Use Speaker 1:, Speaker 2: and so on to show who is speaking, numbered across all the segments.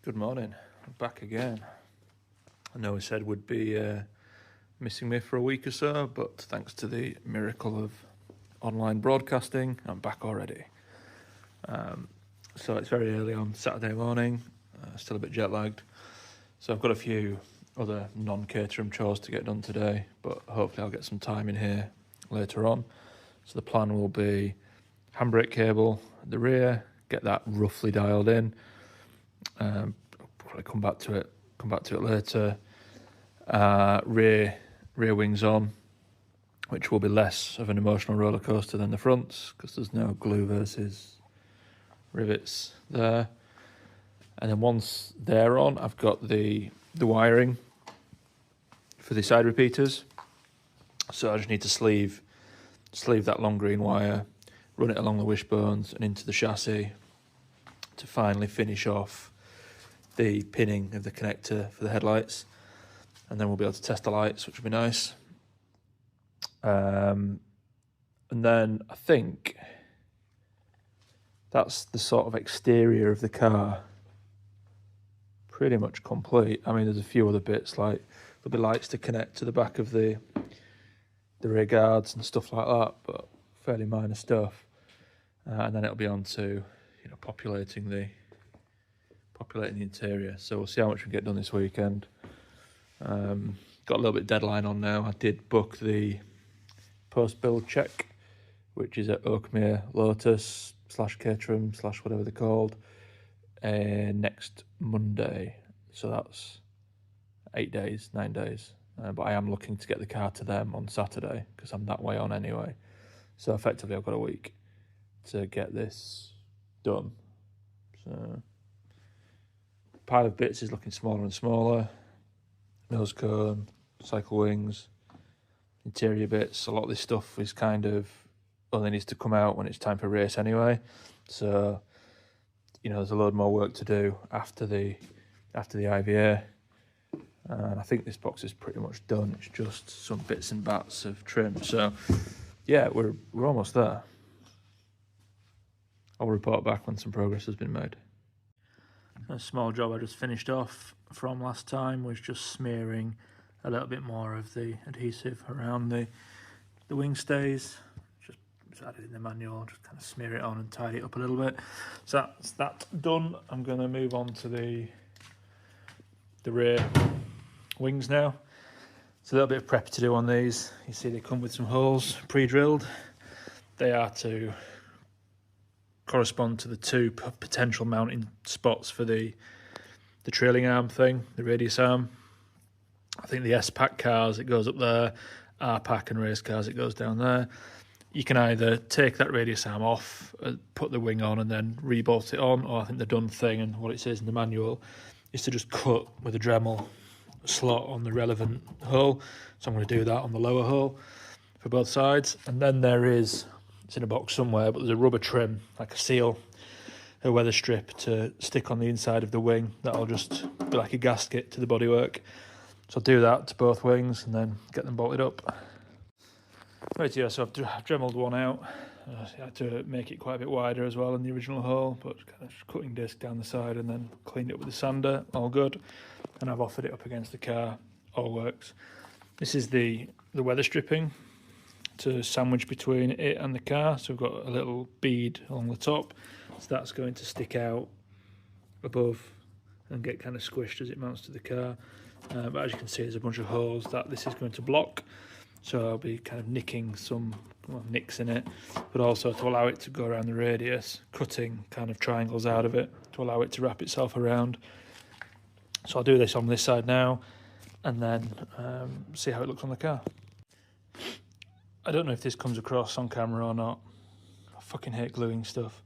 Speaker 1: Good morning. I'm back again. I know I said would be missing me for a week or so, but thanks to the miracle of online broadcasting, I'm back already. So it's very early on Saturday morning, still a bit jet lagged. So I've got a few other non-Caterham chores to get done today, but hopefully I'll get some time in here later on. So the plan will be handbrake cable at the rear, get that roughly dialed in. Probably come back to it later. Rear wings on, which will be less of an emotional roller coaster than the fronts because there's no glue versus rivets there. And then once they're on, I've got the wiring for the side repeaters. So I just need to sleeve that long green wire, run it along the wishbones and into the chassis to finally finish off the pinning of the connector for the headlights. And then we'll be able to test the lights, which will be nice. And then I think that's the sort of exterior of the car pretty much complete. I mean, there's a few other bits, like there'll be lights to connect to the back of the rear guards and stuff like that, but fairly minor stuff. And then it'll be on to populating the interior. So we'll see how much we get done this weekend. Got a little bit deadline on now. I did book the post-build check, which is at Oakmere Lotus / Caterham / whatever they're called, next Monday. So that's 9 days. But I am looking to get the car to them on Saturday because I'm that way on anyway. So effectively I've got a week to get this done. So pile of bits is looking smaller and smaller. Nose cone, cycle wings, interior bits. A lot of this stuff is kind of only needs to come out when it's time for race anyway. So there's a load more work to do after the IVA. And I think this box is pretty much done. It's just some bits and bats of trim. So yeah, we're almost there. I'll report back when some progress has been made. A small job I just finished off from last time was just smearing a little bit more of the adhesive around the wing stays. Just added in the manual, just kind of smear it on and tidy it up a little bit. So that's that done. I'm going to move on to the rear wings now. It's a little bit of prep to do on these. You see they come with some holes pre-drilled. They are to correspond to the two potential mounting spots for the trailing arm thing, the radius arm. I think the S-Pack cars, it goes up there. R-Pack and race cars, it goes down there. You can either take that radius arm off, put the wing on and then rebolt it on, or I think the done thing, and what it says in the manual, is to just cut with a Dremel slot on the relevant hole. So I'm going to do that on the lower hole for both sides. And then it's in a box somewhere, but there's a rubber trim, like a seal, a weather strip to stick on the inside of the wing. That'll just be like a gasket to the bodywork. So I'll do that to both wings and then get them bolted up. Right, yeah, so I've dremeled one out. I had to make it quite a bit wider as well in the original hole, but kind of cutting disc down the side and then cleaned it up with the sander, all good. And I've offered it up against the car, all works. This is the weather stripping to sandwich between it and the car. So we've got a little bead along the top. So that's going to stick out above and get kind of squished as it mounts to the car. But as you can see, there's a bunch of holes that this is going to block. So I'll be kind of nicking some nicks in it, but also to allow it to go around the radius, cutting kind of triangles out of it to allow it to wrap itself around. So I'll do this on this side now and then see how it looks on the car. I don't know if this comes across on camera or not. I fucking hate gluing stuff.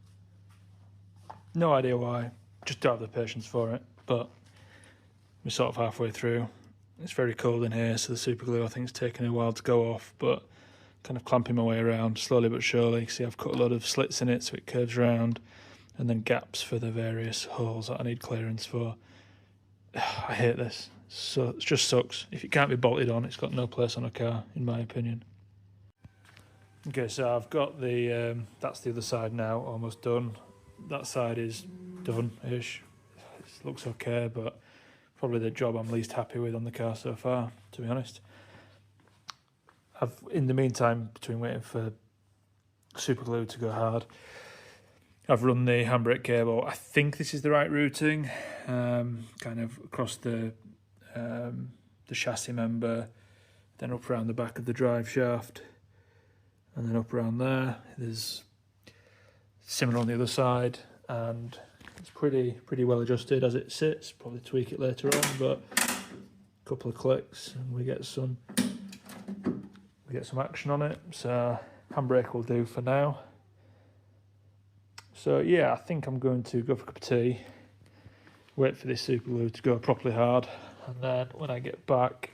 Speaker 1: No idea why, just don't have the patience for it, but we're sort of halfway through. It's very cold in here, so the super glue I think is taking a while to go off, but kind of clamping my way around slowly but surely. See, I've cut a lot of slits in it so it curves around, and then gaps for the various holes that I need clearance for. I hate this. So it just sucks. If it can't be bolted on, it's got no place on a car, in my opinion. Okay, so I've got that's the other side now, almost done. That side is done-ish. It's looks okay, but probably the job I'm least happy with on the car so far, to be honest. In the meantime, between waiting for super glue to go hard, I've run the handbrake cable. I think this is the right routing, kind of across the chassis member, then up around the back of the drive shaft, and then up around there. There's similar on the other side, and it's pretty well adjusted as it sits. Probably tweak it later on, but a couple of clicks and we get some action on it. So handbrake will do for now. So yeah, I think I'm going to go for a cup of tea, wait for this super glue to go properly hard, and then when I get back,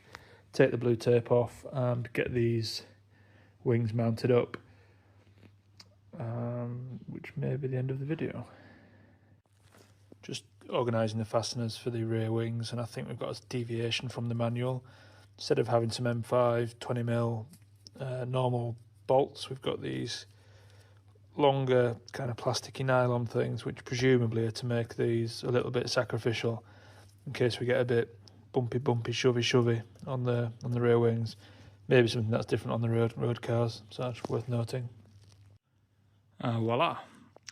Speaker 1: take the blue tape off and get these wings mounted up, which may be the end of the video. Just organising the fasteners for the rear wings, and I think we've got a deviation from the manual. Instead of having some M5 20mm normal bolts, we've got these longer kind of plasticky nylon things, which presumably are to make these a little bit sacrificial in case we get a bit bumpy, shovey on the rear wings. Maybe something that's different on the road cars, so that's worth noting. Voila,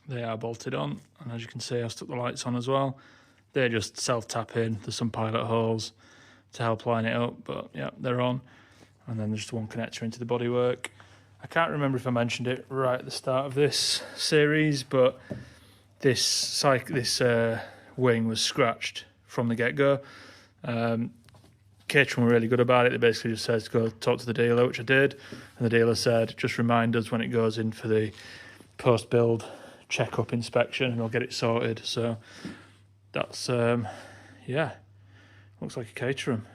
Speaker 1: they are bolted on, and as you can see, I've stuck the lights on as well. They just self-tap in. There's some pilot holes to help line it up, but yeah, they're on. And then there's just one connector into the bodywork. I can't remember if I mentioned it right at the start of this series, but this wing was scratched from the get-go. Caterham were really good about it. They basically just said to go talk to the dealer, which I did, and the dealer said just remind us when it goes in for the post-build check-up inspection and we'll get it sorted. So that's yeah, looks like a Caterham.